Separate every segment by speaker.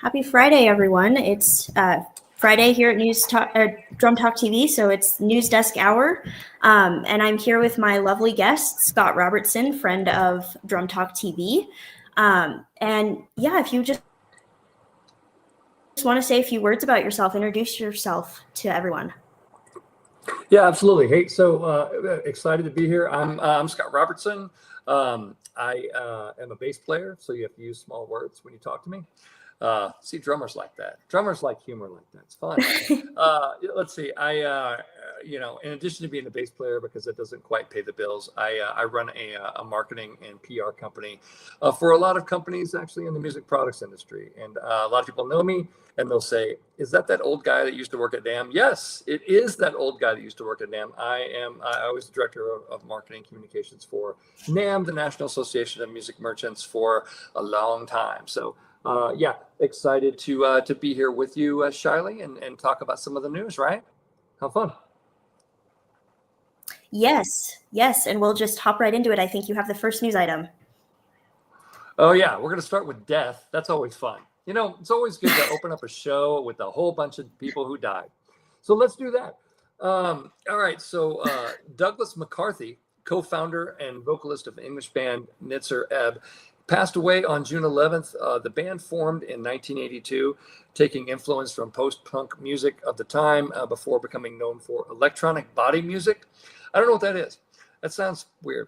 Speaker 1: Happy Friday, everyone. It's Friday here at Drum Talk TV, so it's News Desk Hour. And I'm here with my lovely guest, Scott Robertson, friend of Drum Talk TV. If you just want to say a few words about yourself, introduce yourself to everyone.
Speaker 2: Yeah, absolutely. Hey, so excited to be here. I'm Scott Robertson. I am a bass player, so you have to use small words when you talk to me. See, drummers like that. Drummers like humor like that. It's fun. Let's see. In addition to being a bass player, because that doesn't quite pay the bills, I run a marketing and PR company for a lot of companies actually in the music products industry. And a lot of people know me and they'll say, is that old guy that used to work at NAMM? Yes, it is that old guy that used to work at NAMM. I was the director of marketing communications for NAMM, the National Association of Music Merchants, for a long time. So excited to be here with you, Shiley, and talk about some of the news, right? How fun.
Speaker 1: Yes, and we'll just hop right into it. I think you have the first news item.
Speaker 2: Oh, yeah, we're going to start with death. That's always fun. You know, it's always good to open up a show with a whole bunch of people who died. So let's do that. All right, so Douglas McCarthy, co-founder and vocalist of English band Nitzer Ebb, passed away on June 11th. The band formed in 1982, taking influence from post-punk music of the time before becoming known for electronic body music. I don't know what that is. That sounds weird.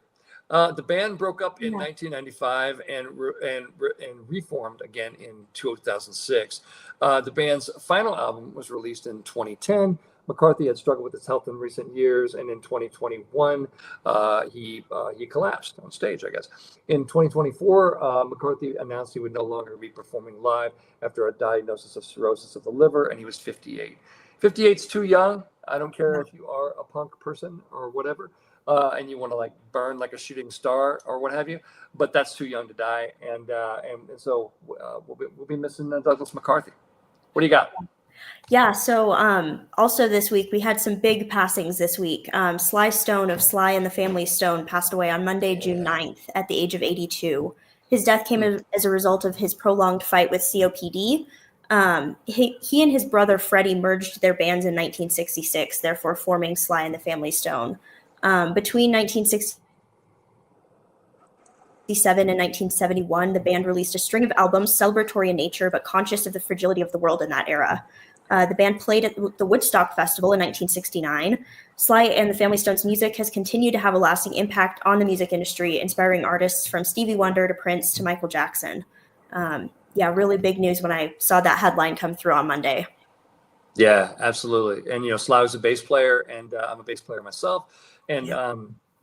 Speaker 2: The band broke up in 1995 and reformed again in 2006. The band's final album was released in 2010. McCarthy had struggled with his health in recent years, and in 2021, he collapsed on stage, I guess. In 2024, McCarthy announced he would no longer be performing live after a diagnosis of cirrhosis of the liver, and he was 58. 58's too young. I don't care if you are a punk person or whatever, and you want to like burn like a shooting star or what have you, but that's too young to die, and so we'll be missing Douglas McCarthy. What do you got?
Speaker 1: Yeah, so also this week, we had some big passings this week. Sly Stone of Sly and the Family Stone passed away on Monday, June 9th at the age of 82. His death came as a result of his prolonged fight with COPD. He and his brother Freddie merged their bands in 1966, therefore forming Sly and the Family Stone. Between 1967 and 1971, the band released a string of albums celebratory in nature, but conscious of the fragility of the world in that era. The band played at the Woodstock Festival in 1969. Sly and the Family Stone's music has continued to have a lasting impact on the music industry, inspiring artists from Stevie Wonder to Prince to Michael Jackson. Really big news when I saw that headline come through on Monday.
Speaker 2: Yeah, absolutely. And, Sly was a bass player, and I'm a bass player myself, and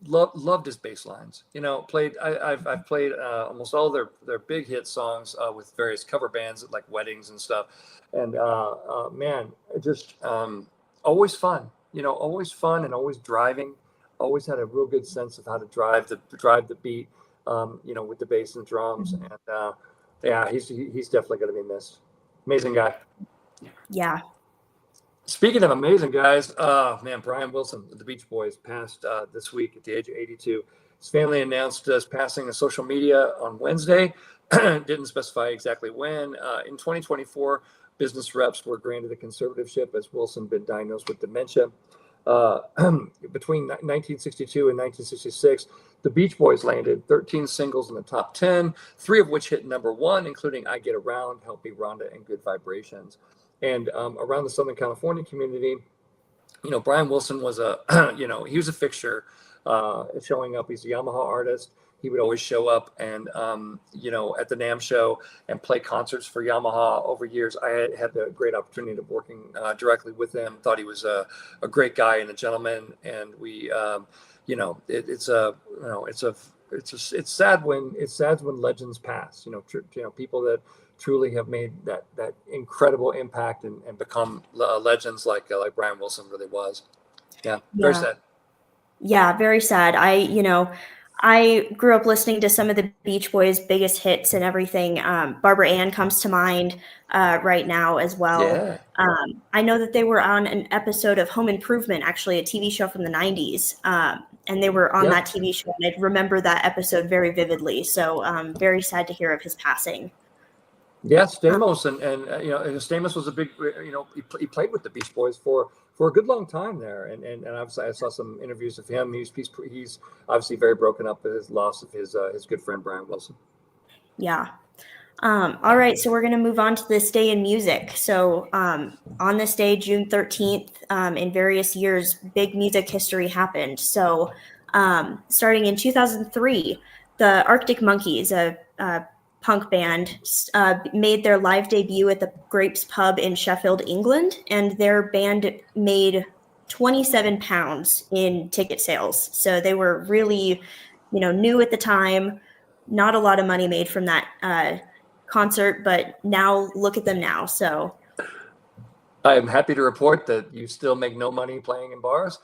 Speaker 2: loved his bass lines. I've played almost all their big hit songs with various cover bands at like weddings and stuff. And man, just always fun. Always fun and always driving. Always had a real good sense of how to drive the beat. With the bass and drums. And he's definitely going to be missed. Amazing guy.
Speaker 1: Yeah.
Speaker 2: Speaking of amazing guys, Brian Wilson of the Beach Boys passed this week at the age of 82. His family announced his passing on social media on Wednesday. Didn't specify exactly when. In 2024, business reps were granted a conservatorship as Wilson been diagnosed with dementia. Between 1962 and 1966, the Beach Boys landed 13 singles in the top 10, 3 of which hit number 1, including I Get Around, Help Me Rhonda, and Good Vibrations. And around the Southern California community, Brian Wilson was he was a fixture showing up. He's a Yamaha artist. He would always show up and, at the NAMM show and play concerts for Yamaha over years. I had the great opportunity of working directly with him. Thought he was a great guy and a gentleman. And we, it's sad when legends pass, people that truly have made that incredible impact and become legends like Brian Wilson really was. Yeah, very sad.
Speaker 1: Yeah, very sad. I grew up listening to some of the Beach Boys' biggest hits and everything. Barbara Ann comes to mind right now as well.
Speaker 2: Yeah.
Speaker 1: I know that they were on an episode of Home Improvement, actually a TV show from the 90s. And they were on that TV show. And I remember that episode very vividly. So very sad to hear of his passing.
Speaker 2: Yeah, Stamos and Stamos was a big he played with the Beach Boys for a good long time there, and obviously I saw some interviews of him. He's obviously very broken up with his loss of his good friend Brian Wilson.
Speaker 1: Yeah. All right, so we're going to move on to this day in music. So on this day, June 13th, in various years, big music history happened. So starting in 2003, the Arctic Monkeys, a punk band, made their live debut at the Grapes Pub in Sheffield, England, and their band made £27 in ticket sales. So they were really, new at the time. Not a lot of money made from that concert, but now look at them now. So
Speaker 2: I'm happy to report that you still make no money playing in bars,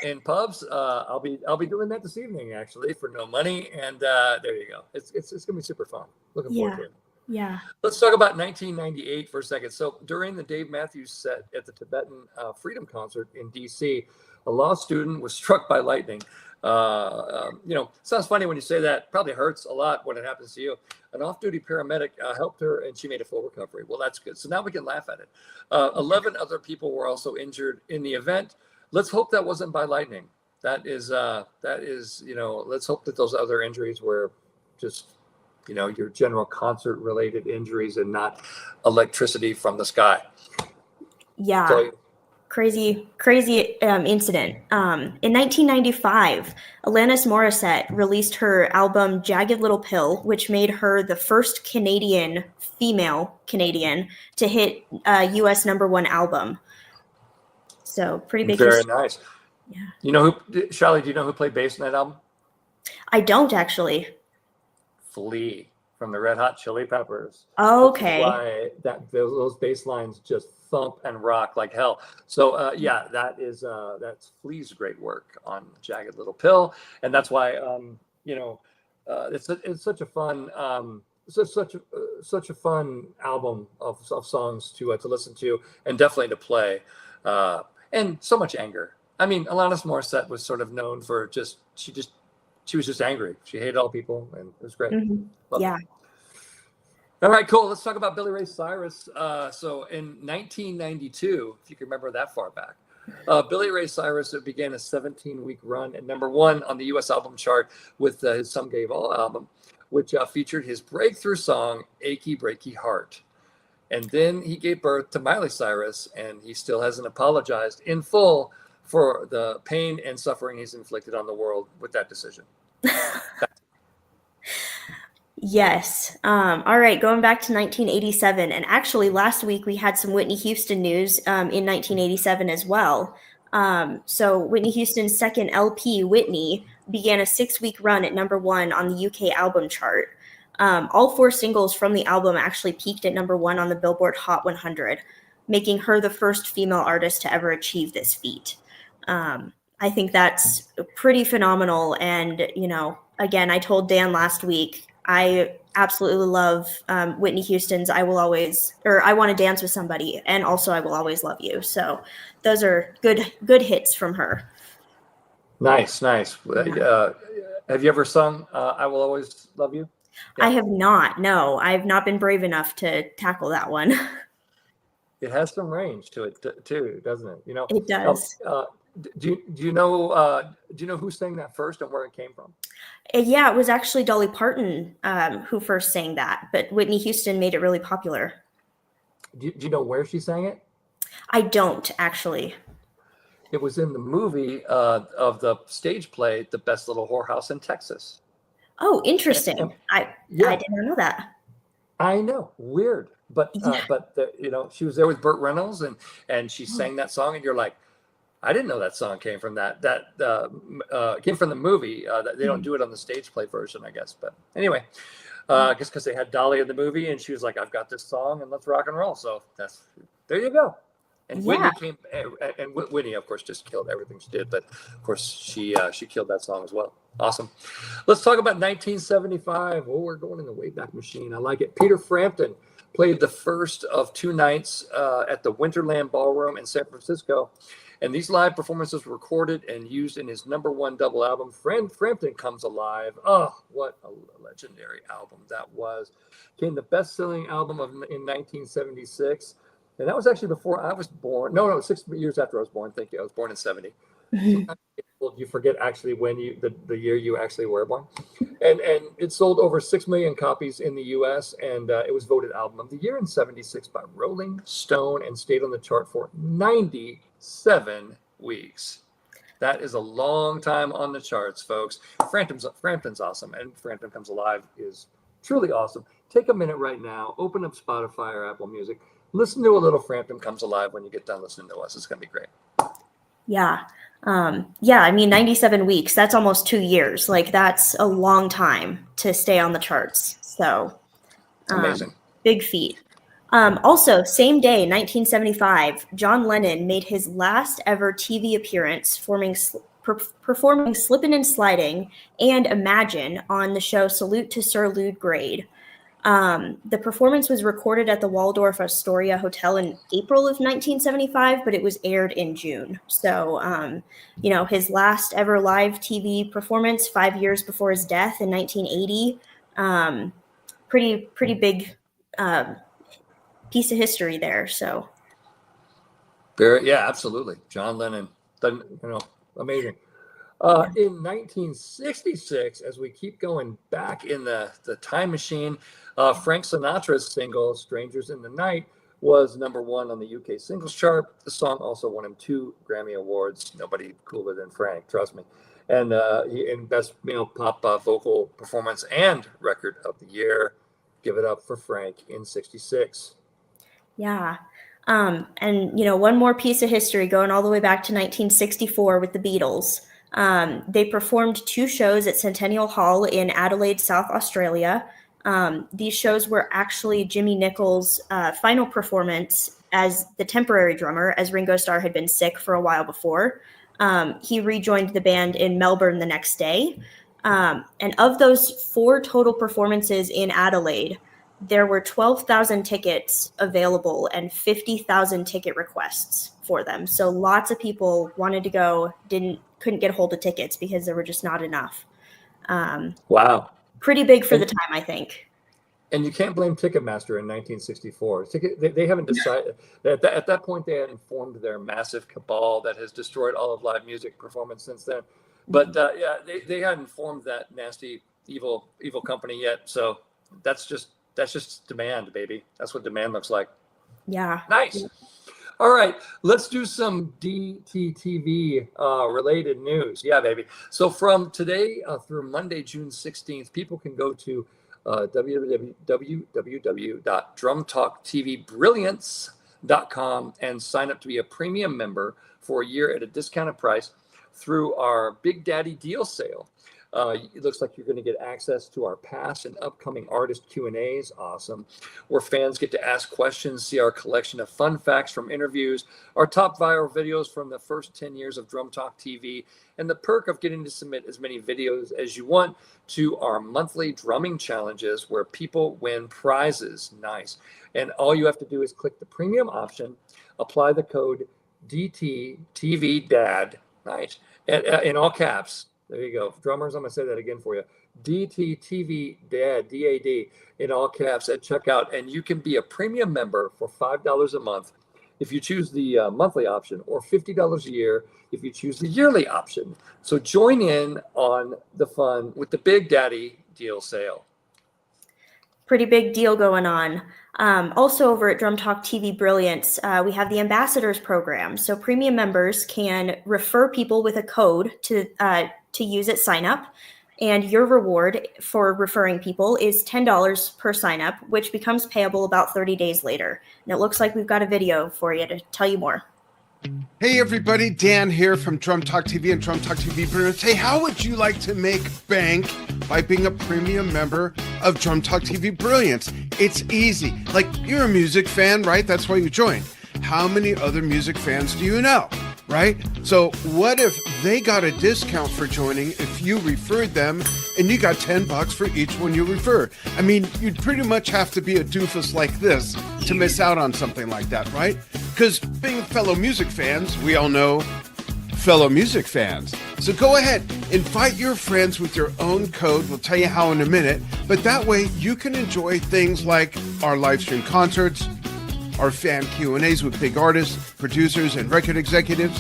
Speaker 2: in pubs. I'll be doing that this evening actually for no money, and there you go. It's gonna be super fun. Looking forward to it.
Speaker 1: Yeah.
Speaker 2: Let's talk about 1998 for a second. So during the Dave Matthews set at the Tibetan Freedom Concert in D.C., a law student was struck by lightning. Sounds funny when you say that. Probably hurts a lot when it happens to you. An off-duty paramedic helped her, and she made a full recovery. Well, that's good. So now we can laugh at it. 11 other people were also injured in the event. Let's hope that wasn't by lightning. That is, let's hope that those other injuries were just, your general concert-related injuries and not electricity from the sky.
Speaker 1: Yeah.
Speaker 2: So,
Speaker 1: crazy incident. In 1995, Alanis Morissette released her album Jagged Little Pill, which made her the first female Canadian to hit US #1 album. So pretty big.
Speaker 2: Very nice.
Speaker 1: Yeah.
Speaker 2: Charlie, do you know who played bass in that album?
Speaker 1: I don't actually.
Speaker 2: Flea from the Red Hot Chili Peppers.
Speaker 1: Okay.
Speaker 2: Why those bass lines just thump and rock like hell. So that's Flea's great work on Jagged Little Pill, and that's why it's such a fun such a fun album of songs to listen to and definitely to play, and so much anger. I mean, Alanis Morissette was sort of known for she was just angry. She hated all people, and it was great.
Speaker 1: Mm-hmm. Yeah.
Speaker 2: All right, cool. Let's talk about Billy Ray Cyrus. So in 1992, if you can remember that far back, Billy Ray Cyrus began a 17-week run at #1 on the U.S. album chart with his Some Gave All album, which featured his breakthrough song, Achy Breaky Heart. And then he gave birth to Miley Cyrus, and he still hasn't apologized in full for the pain and suffering he's inflicted on the world with that decision.
Speaker 1: Yes. All right. Going back to 1987. And actually, last week we had some Whitney Houston news in 1987 as well. So Whitney Houston's second LP, Whitney, began a 6-week run at #1 on the UK album chart. All 4 singles from the album actually peaked at #1 on the Billboard Hot 100, making her the first female artist to ever achieve this feat. I think that's pretty phenomenal. And, again, I told Dan last week, I absolutely love Whitney Houston's I Want to Dance with Somebody, and also I Will Always Love You. So those are good hits from her.
Speaker 2: Nice. Yeah. Have you ever sung I Will Always Love You?
Speaker 1: Yeah. I have not. No, I've not been brave enough to tackle that one.
Speaker 2: It has some range to it too, doesn't it?
Speaker 1: It does.
Speaker 2: Do you know who sang that first and where it came from?
Speaker 1: Yeah, it was actually Dolly Parton who first sang that, but Whitney Houston made it really popular.
Speaker 2: Do you know where she sang it?
Speaker 1: I don't actually.
Speaker 2: It was in the movie of the stage play, The Best Little Whorehouse in Texas.
Speaker 1: Oh, interesting. I did not know that.
Speaker 2: I know, weird, but she was there with Burt Reynolds, and she sang that song, and you're like, I didn't know that song came from came from the movie. They don't do it on the stage play version, I guess. But anyway, I guess because they had Dolly in the movie, and she was like, "I've got this song, and let's rock and roll." So there you go. And Whitney Whitney, of course, just killed everything she did. But of course, she killed that song as well. Awesome. Let's talk about 1975. Oh, we're going in the Wayback Machine. I like it. Peter Frampton played the first of 2 nights at the Winterland Ballroom in San Francisco. And these live performances were recorded and used in his #1 double album, Frampton Comes Alive. Oh, what a legendary album that was. Became the best-selling album in 1976. And that was actually before I was born. No, 6 years after I was born. Thank you. I was born in 70. Sometimes you forget actually when the year you actually were born. And it sold over 6 million copies in the US, and it was voted album of the year in 76 by Rolling Stone and stayed on the chart for 97 weeks. That is a long time on the charts, folks. Frampton's awesome, and Frampton Comes Alive is truly awesome. Take a minute right now, open up Spotify or Apple Music, listen to a little Frampton Comes Alive when you get done listening to us. It's going to be great.
Speaker 1: Yeah. I mean, 97 weeks, that's almost 2 years. Like, that's a long time to stay on the charts. So
Speaker 2: Amazing.
Speaker 1: Big feat. Also, same day, 1975, John Lennon made his last ever TV appearance performing Slippin' and Sliding and Imagine on the show Salute to Sir Lude Grade. The performance was recorded at the Waldorf Astoria Hotel in April of 1975, but it was aired in June. So, his last ever live TV performance 5 years before his death in 1980. Pretty big piece of history there. So,
Speaker 2: Yeah, absolutely. John Lennon, amazing. In 1966, as we keep going back in the time machine, Frank Sinatra's single "Strangers in the Night" was #1 on the UK singles chart. The song also won him 2 Grammy Awards. Nobody cooler than Frank, trust me. And he in Best Male Pop Vocal Performance and Record of the Year. Give it up for Frank in 66.
Speaker 1: Yeah. And one more piece of history going all the way back to 1964 with the Beatles. They performed 2 shows at Centennial Hall in Adelaide, South Australia. These shows were actually Jimmy Nichols' final performance as the temporary drummer, as Ringo Starr had been sick for a while before. He rejoined the band in Melbourne the next day. And of those 4 total performances in Adelaide, there were 12,000 tickets available and 50,000 ticket requests for them. So lots of people wanted to go, couldn't get a hold of tickets because there were just not enough.
Speaker 2: Wow.
Speaker 1: Pretty big for the time, I think.
Speaker 2: And you can't blame Ticketmaster in 1964. They haven't decided. At that point, they hadn't formed their massive cabal that has destroyed all of live music performance since then. But they hadn't formed that nasty, evil company yet. So that's just demand, baby. That's what demand looks like.
Speaker 1: Yeah.
Speaker 2: Nice. All right, let's do some DTTV related news. Yeah, baby. So from today through Monday, June 16th, people can go to www.drumtalktvbrilliance.com and sign up to be a premium member for a year at a discounted price through our Big Daddy deal sale. It looks like you're going to get access to our past and upcoming artist Q&As, awesome, where fans get to ask questions, see our collection of fun facts from interviews, our top viral videos from the first 10 years of Drum Talk TV, and the perk of getting to submit as many videos as you want to our monthly drumming challenges where people win prizes. Nice. And all you have to do is click the premium option, apply the code DTTVDAD, nice, in all caps. There you go. Drummers, I'm going to say that again for you. DTTVDAD, D-A-D, in all caps at checkout. And you can be a premium member for $5 a month if you choose the monthly option, or $50 a year if you choose the yearly option. So join in on the fun with the Big Daddy deal sale.
Speaker 1: Pretty big deal going on. Also over at Drum Talk TV Brilliance, we have the Ambassadors Program. So premium members can refer people with a code to use at sign up. And your reward for referring people is $10 per sign up, which becomes payable about 30 days later. And it looks like we've got a video for you to tell you more.
Speaker 3: Hey everybody, Dan here from Drum Talk TV and Drum Talk TV Brilliance. Hey, how would you like to make bank by being a premium member of Drum Talk TV Brilliance? It's easy. Like, you're a music fan, right? That's why you joined. How many other music fans do you know, right? So what if they got a discount for joining if you referred them and you got $10 for each one you refer? I mean, you'd pretty much have to be a doofus like this to miss out on something like that, right? Because being fellow music fans, we all know fellow music fans. So go ahead, invite your friends with your own code. We'll tell you how in a minute. But that way you can enjoy things like our live stream concerts, our fan Q&As with big artists, producers, and record executives,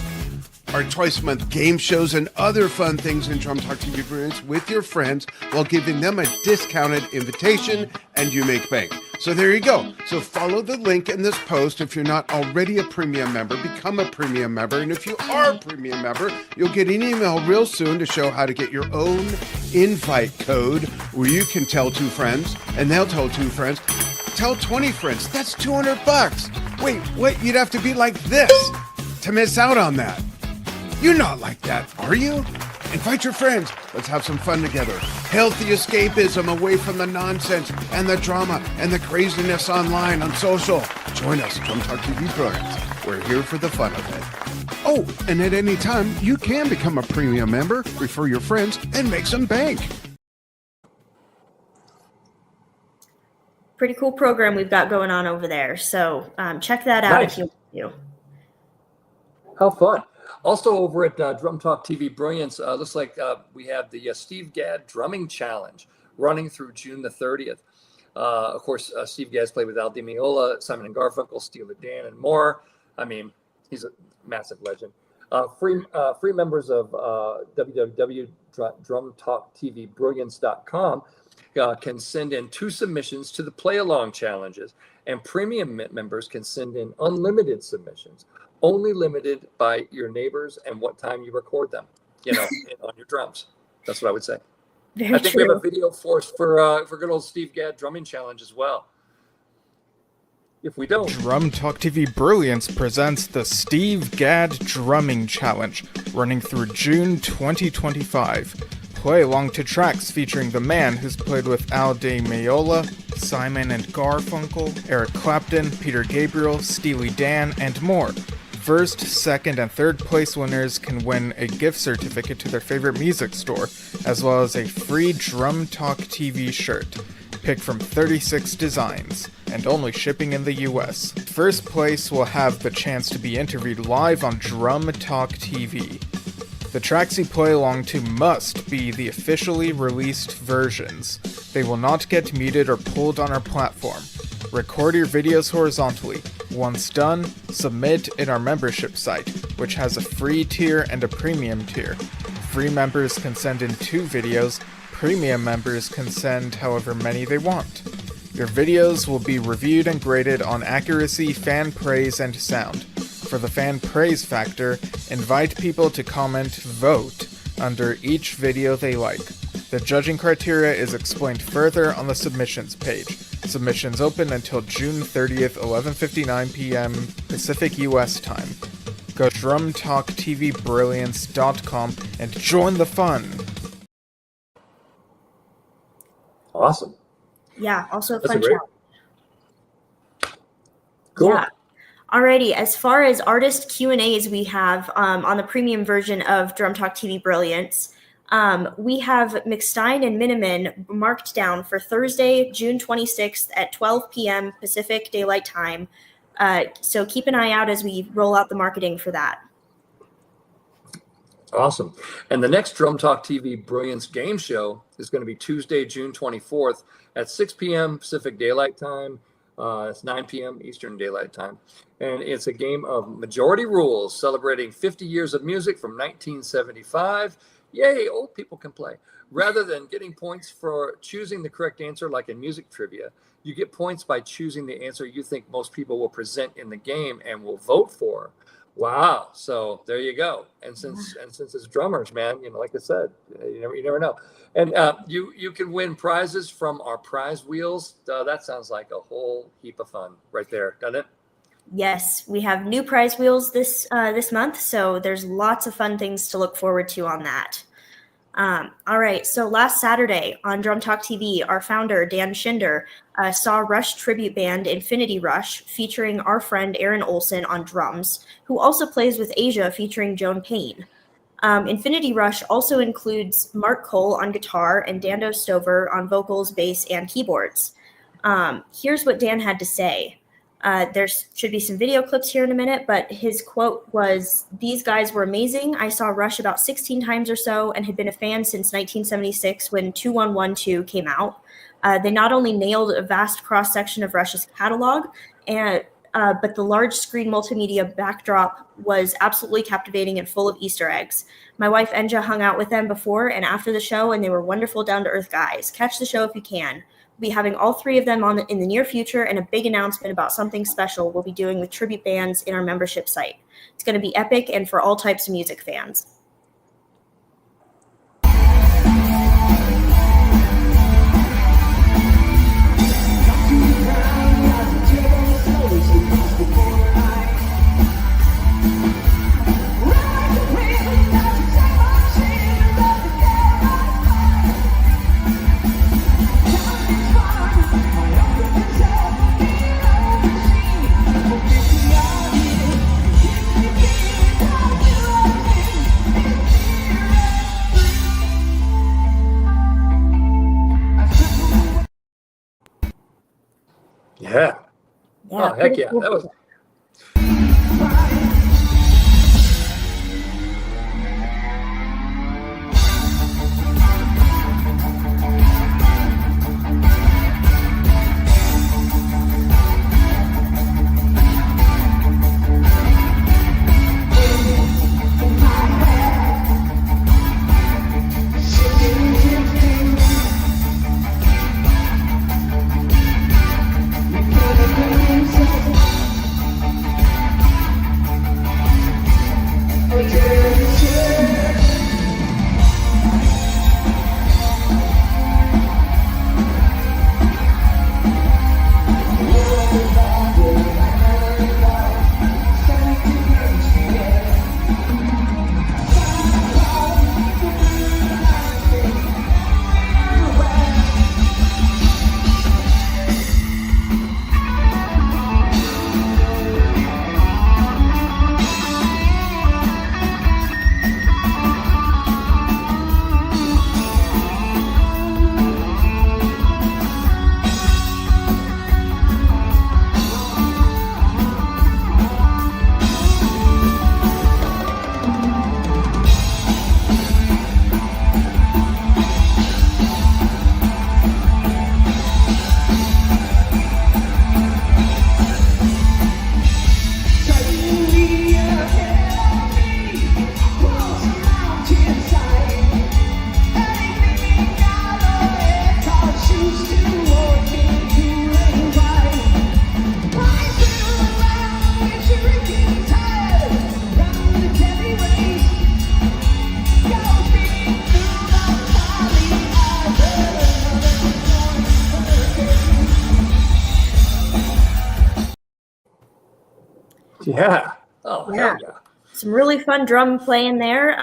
Speaker 3: our twice a month game shows, and other fun things in Drum Talk TV Brilliance with your friends while giving them a discounted invitation, and you make bank. So there you go. So follow the link in this post. If you're not already a premium member, become a premium member. And if you are a premium member, you'll get an email real soon to show how to get your own invite code where you can tell 2 friends and they'll tell 2 friends. Tell 20 friends. That's $200. Wait, what? You'd have to be like this to miss out on that. You're not like that, are you? Invite your friends. Let's have some fun together. Healthy escapism away from the nonsense and the drama and the craziness online on social. Join us, Drum Talk TV Brilliance. We're here for the fun of it. Oh, and at any time, you can become a premium member, refer your friends, and make some bank.
Speaker 1: Pretty cool program we've got going on over there. So check that out if you want to.
Speaker 2: How fun. Also over at Drum Talk TV Brilliance, looks like we have the Steve Gadd Drumming Challenge running through June the 30th. Of course, Steve Gadd's played with Al Di Meola, Simon and Garfunkel, Steely Dan, and more. I mean, he's a massive legend. Free members of www.drumtalktvbrilliance.com can send in 2 submissions to the play along challenges, and premium members can send in unlimited submissions, only limited by your neighbors and what time you record them, on your drums. That's what I would say.
Speaker 1: Very
Speaker 2: I think
Speaker 1: true.
Speaker 2: we have a video for good old Steve Gadd drumming challenge as well. If we don't,
Speaker 4: Drum Talk TV Brilliance presents the Steve Gadd Drumming Challenge, running through June 2025. Play along to tracks featuring the man who's played with Al Di Meola, Simon and Garfunkel, Eric Clapton, Peter Gabriel, Steely Dan, and more. First, second, and third place winners can win a gift certificate to their favorite music store, as well as a free Drum Talk TV shirt. Pick from 36 designs, and only shipping in the US. First place will have the chance to be interviewed live on Drum Talk TV. The tracks you play along to must be the officially released versions. They will not get muted or pulled on our platform. Record your videos horizontally. Once done, submit in our membership site, which has a free tier and a premium tier. Free members can send in 2 videos, premium members can send however many they want. Your videos will be reviewed and graded on accuracy, fan praise, and sound. For the fan praise factor, invite people to comment "vote" under each video they like. The judging criteria is explained further on the submissions page. Submissions open until June 30th, 11:59 p.m. Pacific US time. Go to drumtalktvbrilliance.com and join the fun.
Speaker 2: awesome.
Speaker 1: Yeah, also a
Speaker 2: That's
Speaker 1: fun
Speaker 2: great.
Speaker 1: challenge.
Speaker 2: Cool.
Speaker 1: Yeah. Alrighty, as far as artist Q&As we have on the premium version of Drum Talk TV Brilliance, we have McStein and Miniman marked down for Thursday, June 26th at 12 p.m. Pacific Daylight Time. So keep an eye out as we roll out the marketing for that.
Speaker 2: Awesome. And the next Drum Talk TV Brilliance game show is going to be Tuesday, June 24th at 6 p.m. Pacific Daylight Time. It's 9 p.m. Eastern Daylight Time. And it's a game of majority rules celebrating 50 years of music from 1975. Yay, old people can play. Rather than getting points for choosing the correct answer like in music trivia, you get points by choosing the answer you think most people will present in the game and will vote for. Wow. So there you go. And since it's drummers, man, like I said, you never know. And you can win prizes from our prize wheels. That sounds like a whole heap of fun right there, doesn't it?
Speaker 1: Yes, we have new prize wheels this month, so there's lots of fun things to look forward to on that. All right, so last Saturday on Drum Talk TV, our founder, Dan Schinder, saw Rush tribute band Infinity Rush featuring our friend Aaron Olson on drums, who also plays with Asia featuring Joan Payne. Infinity Rush also includes Mark Cole on guitar and Dando Stover on vocals, bass, and keyboards. Here's what Dan had to say. There should be some video clips here in a minute, but his quote was, "These guys were amazing. I saw Rush about 16 times or so and had been a fan since 1976 when 2112 came out. They not only nailed a vast cross-section of Rush's catalog, but the large screen multimedia backdrop was absolutely captivating and full of Easter eggs. My wife Enja hung out with them before and after the show, and they were wonderful, down-to-earth guys. Catch the show if you can. We'll be having all three of them on in the near future, and a big announcement about something special we'll be doing with tribute bands in our membership site. It's going to be epic and for all types of music fans."
Speaker 2: Yeah. Oh, heck yeah. That was. Yeah. Oh,
Speaker 1: Yeah.
Speaker 2: hell yeah.
Speaker 1: Some really fun drum playing there.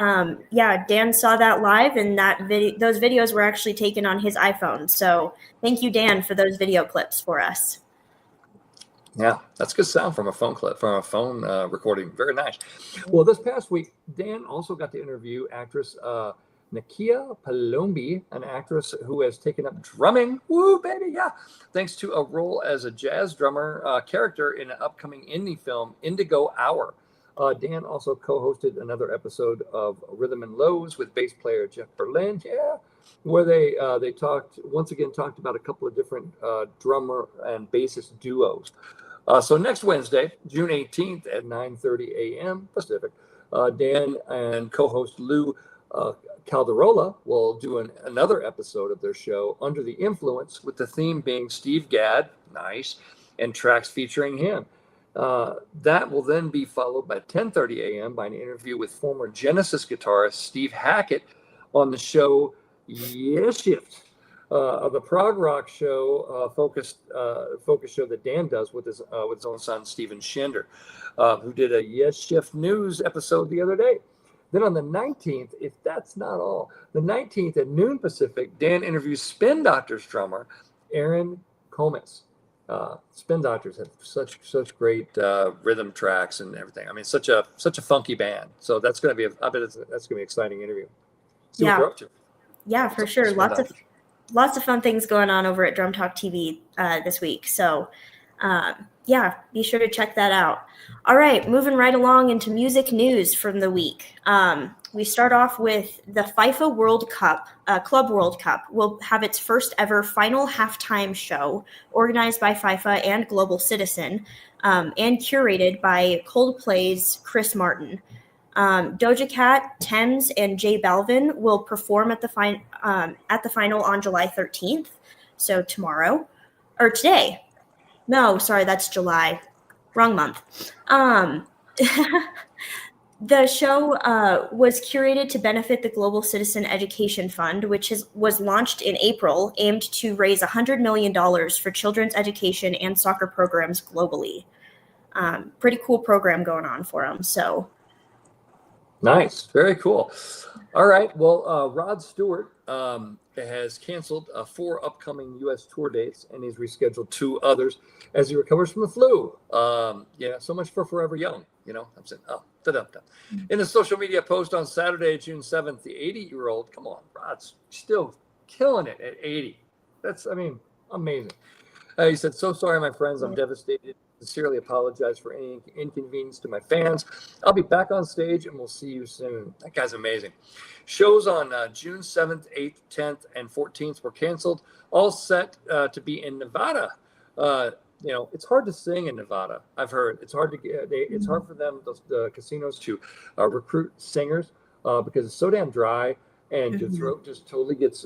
Speaker 1: Dan saw that live, and those videos were actually taken on his iPhone. So thank you, Dan, for those video clips for us.
Speaker 2: Yeah, that's good sound from a phone clip, from a phone recording. Very nice. Well, this past week, Dan also got to interview actress Nakia Palombi, an actress who has taken up drumming. Woo, baby, yeah. Thanks to a role as a jazz drummer character in an upcoming indie film, Indigo Hour. Dan also co-hosted another episode of Rhythm and Lows with bass player Jeff Berlin, where they talked about a couple of different drummer and bassist duos. So next Wednesday, June 18th at 9:30 a.m. Pacific, Dan and co-host Lou Calderola will do another episode of their show, Under the Influence, with the theme being Steve Gadd, nice, and tracks featuring him. That will then be followed by 10:30 a.m. by an interview with former Genesis guitarist Steve Hackett on the show Yes Shift, the prog rock show focus show that Dan does with his own son Steven Schinder, who did a Yes Shift News episode the other day. Then on the 19th, if that's not all, the 19th at noon Pacific, Dan interviews Spin Doctors drummer Aaron Comas. Spin Doctors have such great rhythm tracks and everything. I mean, such a funky band. So that's going to be I bet that's going to be an exciting interview. See what they're up to.
Speaker 1: Yeah, for sure. Lots of fun things going on over at Drum Talk TV this week. So Yeah, be sure to check that out. All right, moving right along into music news from the week. We start off with the FIFA World Cup, Club World Cup, will have its first ever final halftime show organized by FIFA and Global Citizen and curated by Coldplay's Chris Martin. Doja Cat, Thames, and J Balvin will perform at the final on July 13th, so tomorrow, or today. No, sorry, that's July. Wrong month. The show was curated to benefit the Global Citizen Education Fund, which was launched in April, aimed to raise $100 million for children's education and soccer programs globally. Pretty cool program going on for them. So,
Speaker 2: nice, very cool. All right, well, Rod Stewart has canceled 4 upcoming U.S. tour dates, and he's rescheduled 2 others as he recovers from the flu. Yeah, so much for Forever Young. You know, I'm saying, da-da-da. In a social media post on Saturday, June 7th, the 80-year-old, come on, Rod's still killing it at 80. That's, I mean, amazing. He said, so sorry, my friends. I'm devastated. Sincerely apologize for any inconvenience to my fans. I'll be back on stage and we'll see you soon. That guy's amazing. Shows on June 7th, 8th, 10th, and 14th were canceled, all set to be in Nevada. You know, it's hard to sing in Nevada. I've heard it's hard to get. It's hard for them, the casinos, to recruit singers because it's so damn dry, and your throat just totally gets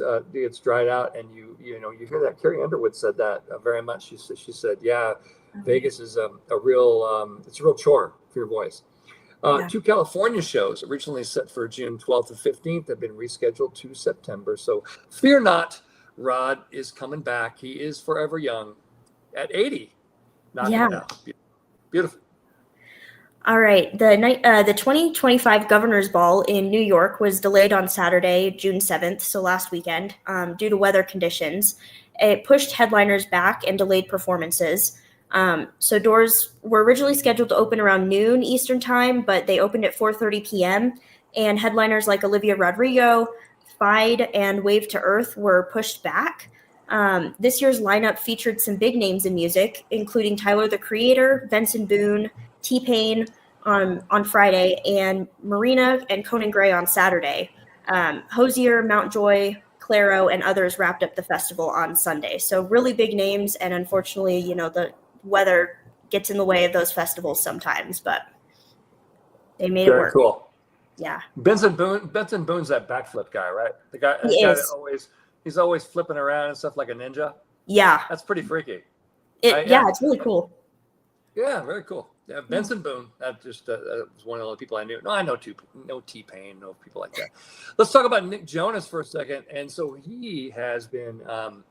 Speaker 2: dried out. And you hear that. Carrie Underwood said that very much. She said, yeah, Vegas is a real it's a real chore for your voice. 2 California shows originally set for June 12th and 15th have been rescheduled to September. So fear not, Rod is coming back. He is forever young at 80. Knocking it out. Beautiful.
Speaker 1: All right. The 2025 Governor's Ball in New York was delayed on Saturday, June 7th, so last weekend, due to weather conditions. It pushed headliners back and delayed performances. So doors were originally scheduled to open around noon Eastern time, but they opened at 4:30 p.m. And headliners like Olivia Rodrigo, Fide, and Wave to Earth were pushed back. This year's lineup featured some big names in music, including Tyler, the Creator, Benson Boone, T-Pain on Friday, and Marina and Conan Gray on Saturday. Hosier, Mountjoy, Claro, and others wrapped up the festival on Sunday. So really big names, and unfortunately, the weather gets in the way of those festivals sometimes, but they made it work.
Speaker 2: Very cool.
Speaker 1: Yeah.
Speaker 2: Benson Boone's that backflip guy, right? The guy that he's always flipping around and stuff like a ninja.
Speaker 1: Yeah.
Speaker 2: That's pretty freaky.
Speaker 1: It's really cool.
Speaker 2: Yeah, very cool. Yeah, Benson Boone. That just was one of the people I knew. No, I know T-Pain, no people like that. Let's talk about Nick Jonas for a second. And so he has been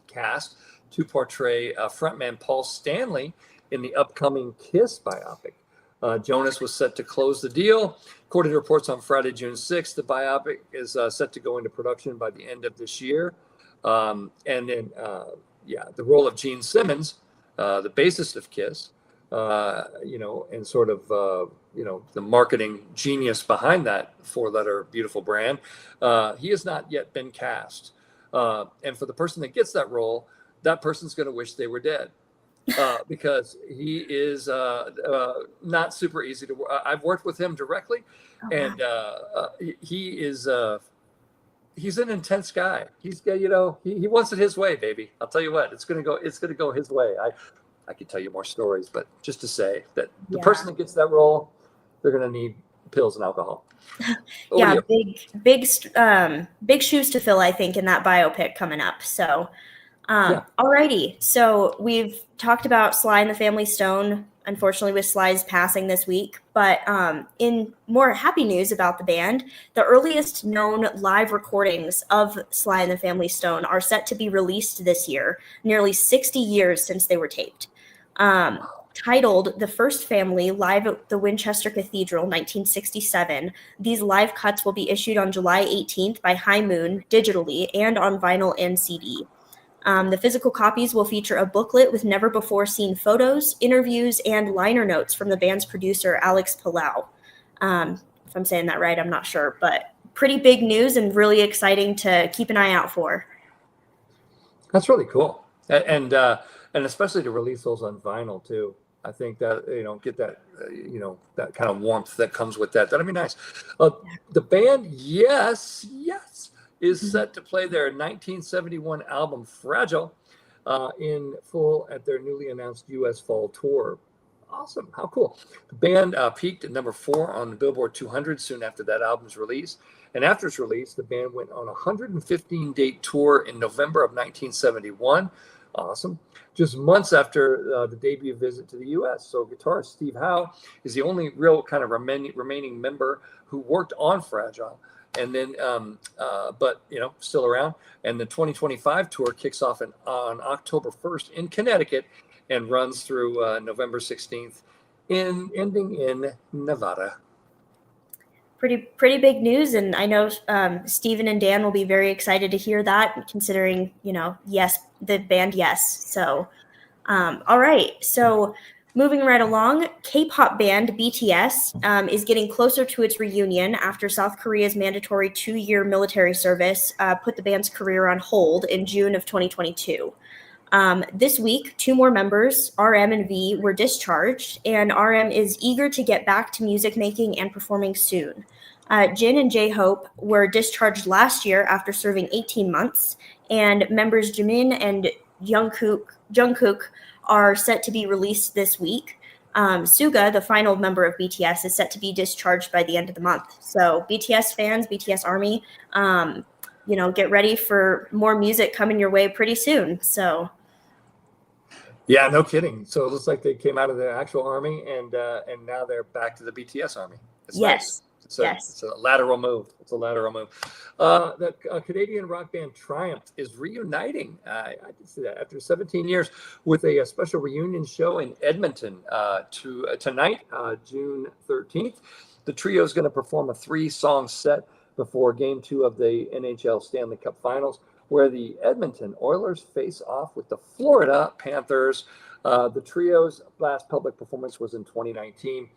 Speaker 2: cast to portray frontman Paul Stanley in the upcoming Kiss biopic. Jonas was set to close the deal. According to reports on Friday, June 6th, the biopic is set to go into production by the end of this year. And then, the role of Gene Simmons, the bassist of Kiss, and sort of, the marketing genius behind that 4-letter beautiful brand, he has not yet been cast. And for the person that gets that role, that person's going to wish they were dead. Because he is not super easy to work. I've worked with him directly, and he is he's an intense guy. He's he wants it his way, baby. I'll tell you what, it's gonna go his way. I could tell you more stories, but just to say that the person that gets that role, they're gonna need pills and alcohol.
Speaker 1: Big shoes to fill, I think, in that biopic coming up. So. Alrighty, so we've talked about Sly and the Family Stone, unfortunately with Sly's passing this week, but in more happy news about the band, the earliest known live recordings of Sly and the Family Stone are set to be released this year, nearly 60 years since they were taped. Titled The First Family Live at the Winchester Cathedral, 1967, these live cuts will be issued on July 18th by High Moon digitally and on vinyl and CD. The physical copies will feature a booklet with never-before-seen photos, interviews, and liner notes from the band's producer, Alex Palau. If I'm saying that right, I'm not sure, but pretty big news and really exciting to keep an eye out for.
Speaker 2: That's really cool. And and especially to release those on vinyl too. I think that, get that, that kind of warmth that comes with that. That'd be nice. The band, yes, is set to play their 1971 album Fragile in full at their newly announced U.S. fall tour. Awesome. How cool. The band peaked at number 4 on the Billboard 200 soon after that album's release. And after its release, the band went on a 115-date tour in November of 1971. Awesome. Just months after the debut visit to the U.S. So guitarist Steve Howe is the only real kind of remaining member who worked on Fragile. And then, but, still around. And the 2025 tour kicks off on October 1st in Connecticut and runs through November 16th, ending in Nevada.
Speaker 1: Pretty big news, and I know Stephen and Dan will be very excited to hear that, considering, yes, the band, yes. So, all right. So moving right along, K-pop band BTS is getting closer to its reunion after South Korea's mandatory 2-year military service put the band's career on hold in June of 2022. This week, 2 more members, RM and V, were discharged, and RM is eager to get back to music making and performing soon. Jin and J-Hope were discharged last year after serving 18 months, and members Jimin and Jungkook are set to be released this week. Suga, the final member of BTS, is set to be discharged by the end of the month. So BTS fans, BTS Army, get ready for more music coming your way pretty soon. So.
Speaker 2: Yeah, no kidding. So it looks like they came out of the actual army and now they're back to the BTS army. It's
Speaker 1: yes.
Speaker 2: Nice. It's a lateral move. The Canadian rock band Triumph is reuniting. I can see that after 17 years with a special reunion show in Edmonton tonight, June 13th. The trio is going to perform a 3-song set before Game 2 of the NHL Stanley Cup Finals, where the Edmonton Oilers face off with the Florida Panthers. The trio's last public performance was in 2019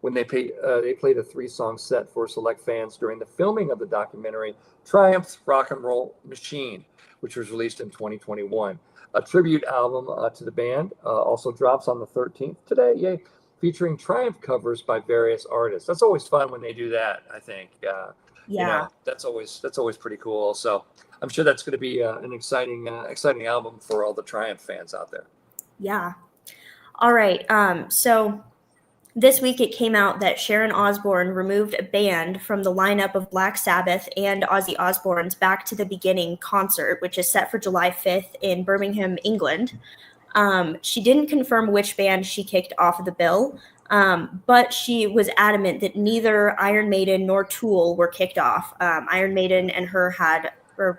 Speaker 2: when they played a 3-song set for select fans during the filming of the documentary Triumph's Rock and Roll Machine, which was released in 2021. A tribute album to the band also drops on the 13th today, featuring Triumph covers by various artists. That's always fun when they do that, I think. That's always pretty cool. So I'm sure that's going to be an exciting album for all the Triumph fans out there.
Speaker 1: Yeah. All right. So this week it came out that Sharon Osbourne removed a band from the lineup of Black Sabbath and Ozzy Osbourne's Back to the Beginning concert, which is set for July 5th in Birmingham, England. She didn't confirm which band she kicked off of the bill, but she was adamant that neither Iron Maiden nor Tool were kicked off. Iron Maiden and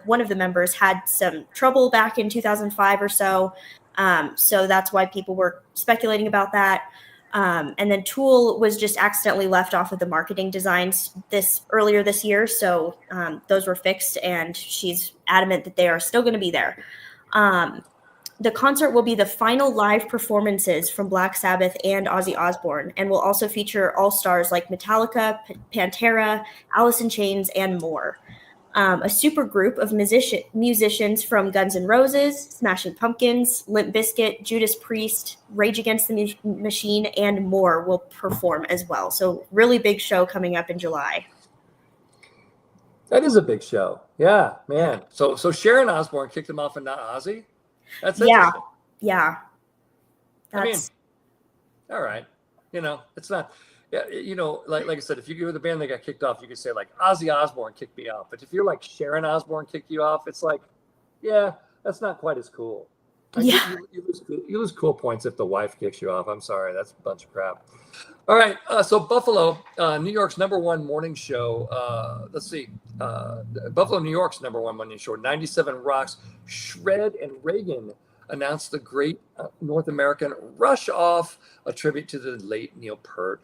Speaker 1: one of the members had some trouble back in 2005 or so. So that's why people were speculating about that. And then Tool was just accidentally left off of the marketing designs earlier this year. So those were fixed, and she's adamant that they are still going to be there. The concert will be the final live performances from Black Sabbath and Ozzy Osbourne, and will also feature all-stars like Metallica, Pantera, Alice in Chains, and more. A super group of musicians from Guns N' Roses, Smashing Pumpkins, Limp Bizkit, Judas Priest, Rage Against the Machine, and more will perform as well. So really big show coming up in July.
Speaker 2: That is a big show. Yeah, man. So Sharon Osbourne kicked him off and not Ozzy? That's interesting.
Speaker 1: Yeah.
Speaker 2: All right. It's not. Yeah, like I said, if you were the band that got kicked off, you could say like Ozzy Osbourne kicked me off. But if you're like Sharon Osbourne kicked you off, it's like, yeah, that's not quite as cool. You lose cool points if the wife kicks you off. I'm sorry, that's a bunch of crap. All right, so Buffalo, New York's number one morning show. Buffalo, New York's number one morning show. 97 Rock's Shred and Reagan announced the Great North American Rush Off, a tribute to the late Neil Peart,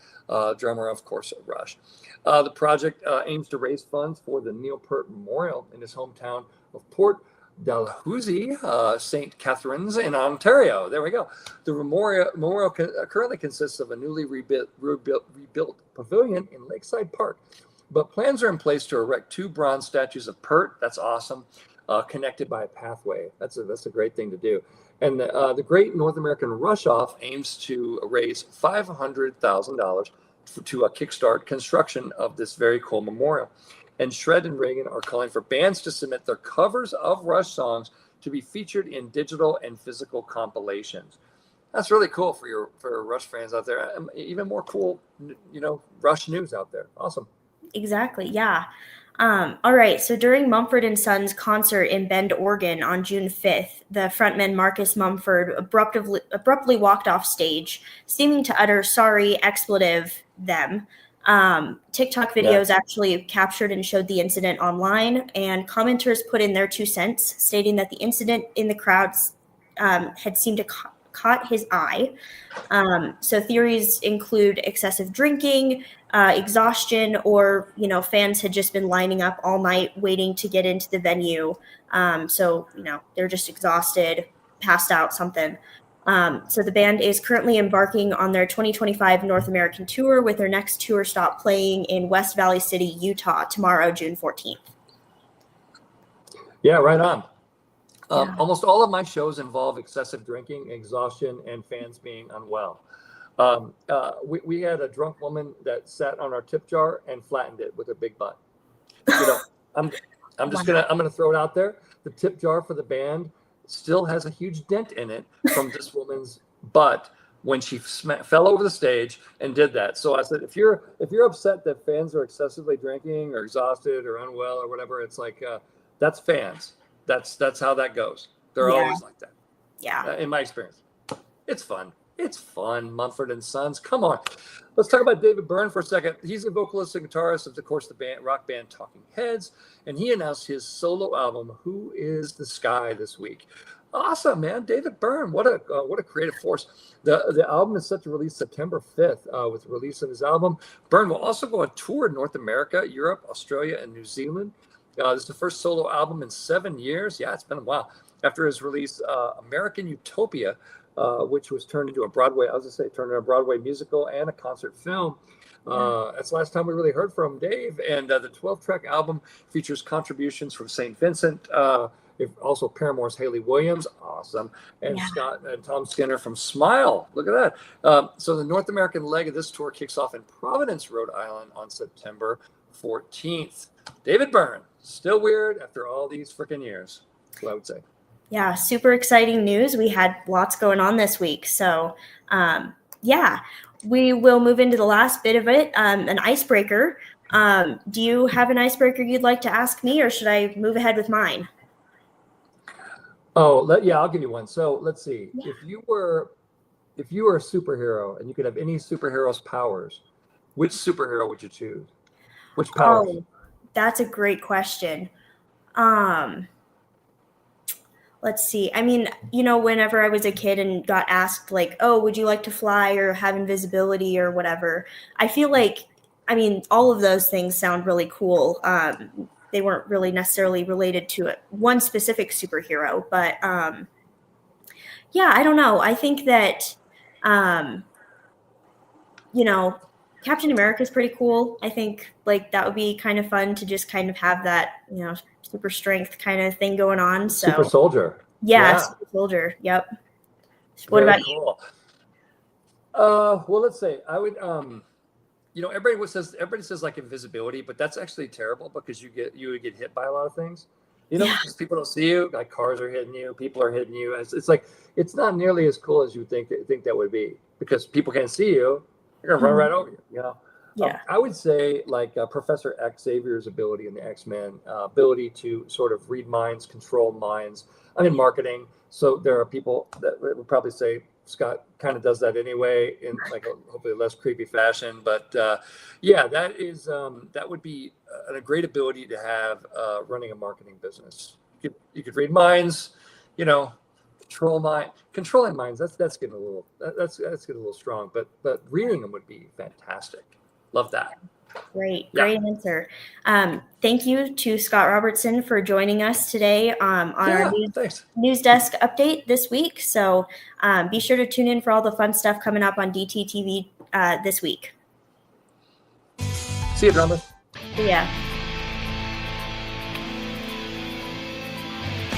Speaker 2: drummer, of course, of Rush. The project aims to raise funds for the Neil Peart Memorial in his hometown of Port Dalhousie, St. Catharines in Ontario. There we go. The memorial currently consists of a newly rebuilt pavilion in Lakeside Park, but plans are in place to erect 2 bronze statues of Peart. That's awesome. Connected by a pathway. That's a great thing to do. And the Great North American Rush-Off aims to raise $500,000 to kickstart construction of this very cool memorial. And Shred and Reagan are calling for bands to submit their covers of Rush songs to be featured in digital and physical compilations. That's really cool for Rush fans out there. Even more cool, Rush news out there. Awesome.
Speaker 1: Exactly. Yeah. All right. So during Mumford & Sons concert in Bend, Oregon on June 5th, the frontman Marcus Mumford abruptly walked off stage, seeming to utter sorry, expletive, them. TikTok videos actually captured and showed the incident online, and commenters put in their 2 cents, stating that the incident in the crowds had seemed to caught his eye. So theories include excessive drinking, exhaustion, or fans had just been lining up all night waiting to get into the venue. So they're just exhausted, passed out, something. So the band is currently embarking on their 2025 North American tour, with their next tour stop playing in West Valley City, Utah, tomorrow, June 14th.
Speaker 2: Yeah, right on. Almost all of my shows involve excessive drinking, exhaustion, and fans being unwell. We had a drunk woman that sat on our tip jar and flattened it with her big butt. I'm gonna throw it out there. The tip jar for the band still has a huge dent in it from this woman's butt when she fell over the stage and did that. So I said, if you're upset that fans are excessively drinking or exhausted or unwell or whatever, it's like that's fans. That's how that goes. They're always like that.
Speaker 1: Yeah.
Speaker 2: In my experience, it's fun. It's fun. Mumford & Sons. Come on. Let's talk about David Byrne for a second. He's the vocalist and guitarist of course, the rock band Talking Heads, and he announced his solo album, Who Is the Sky, this week. Awesome, man. David Byrne, what a creative force. The album is set to release September 5th with the release of his album. Byrne will also go on tour in North America, Europe, Australia, and New Zealand. This is the first solo album in 7 years. Yeah, it's been a while. After his release, American Utopia, which was turned into a Broadway musical and a concert film. That's the last time we really heard from Dave. And the 12-track album features contributions from St. Vincent, also Paramore's Hayley Williams, awesome, and Scott and Tom Skinner from Smile. Look at that. So the North American leg of this tour kicks off in Providence, Rhode Island on September 14th. David Byrne, still weird after all these freaking years. That's what I would say.
Speaker 1: Yeah, super exciting news. We had lots going on this week. So, we will move into the last bit of it, an icebreaker. Do you have an icebreaker you'd like to ask me, or should I move ahead with mine?
Speaker 2: Oh, I'll give you one. So let's see. Yeah. If you were a superhero and you could have any superhero's powers, which superhero would you choose? Which powers?
Speaker 1: Oh, that's a great question. Let's see. I mean, whenever I was a kid and got asked like, oh, would you like to fly or have invisibility or whatever? I feel like, all of those things sound really cool. They weren't really necessarily related to one specific superhero, but I don't know. I think that, Captain America is pretty cool. I think like that would be kind of fun to just kind of have that, super strength kind of thing going on. So
Speaker 2: super soldier.
Speaker 1: Yeah. Super soldier. Yep. What
Speaker 2: Very
Speaker 1: about
Speaker 2: cool. Well, let's say I would, everybody says like invisibility, but that's actually terrible because you would get hit by a lot of things, because people don't see you, like cars are hitting you, people are hitting you. It's like, it's not nearly as cool as you think that would be, because people can't see you. They're gonna run right over you,
Speaker 1: Yeah.
Speaker 2: I would say like Professor Xavier's ability in the X-Men, ability to sort of read minds, control minds. I'm in marketing, so there are people that would probably say Scott kind of does that anyway in like a hopefully less creepy fashion. But that would be a great ability to have running a marketing business. You could read minds, controlling minds. That's getting a little strong. But reading them would be fantastic. Love that.
Speaker 1: Great answer. Thank you to Scott Robertson for joining us today on our news desk update this week. So be sure to tune in for all the fun stuff coming up on DTTV this week.
Speaker 2: See you, drummer.
Speaker 1: Yeah.